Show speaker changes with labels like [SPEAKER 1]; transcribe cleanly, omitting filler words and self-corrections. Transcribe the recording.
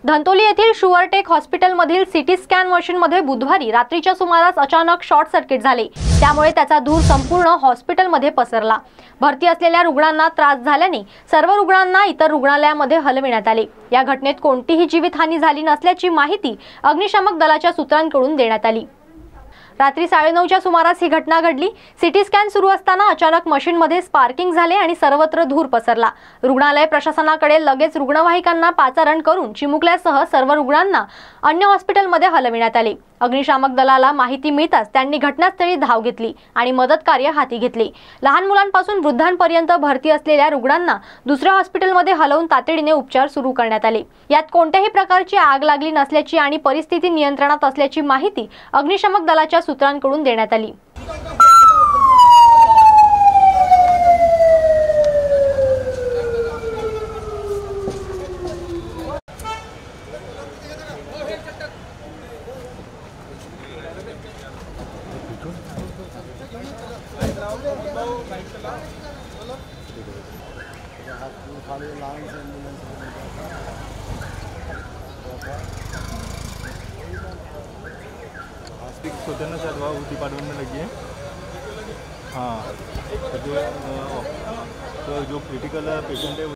[SPEAKER 1] धंतोली येथील शुअरटेक हॉस्पिटलमधील CT scan मशीनमध्ये बुधवारी रात्रीच्या सुमारास अचानक शॉर्ट सर्किट झाले। त्यामुळे त्याचा धूर संपूर्ण हॉस्पिटलमध्ये पसरला। भरती असलेल्या रुग्णांना त्रास झाल्याने सर्व रुग्णांना इतर रुग्णालयामध्ये हलविण्यात आले। या घटनेत कोणतीही जीवितहानी झाली नसल्याची माहिती अग्निशमक दलाच्या सूत्रांकडून देण्यात आली। रात्री 9:30च्या सुमारास ही घटना घडली। सिटी स्कॅन सुरू असताना अचानक मशीनमध्ये स्पार्किंग झाले आणि सर्वत्र धूर पसरला। रुग्णालय प्रशासनाकडे लगेच रुग्णवाहिकांना पाचारण करून चिमुकल्यासह सर्व रुग्णांना अन्य हॉस्पिटलमध्ये हलविण्यात आले। अग्निशामक दलाला माहिती मिळताच त्यांनी घटनास्थळी धाव घेतली आणि मदत कार्य हाती घेतले। लहान मुलांपासून वृद्धांपर्यंत भरती असलेल्या रुग्णांना दुसऱ्या हॉस्पिटलमध्ये हलवून तातडीने उपचार सुरू करण्यात आले। यात कोणत्याही प्रकारची आग लागली नसल्याची आणि परिस्थिती नियंत्रणात असल्याची माहिती अग्निशमक दलाच्या सूत्रांकडून देण्यात आली।
[SPEAKER 2] स्वतः चलवा डिपार्टमेंट में लगी है। हाँ, जो क्रिटिकल पेशेंट है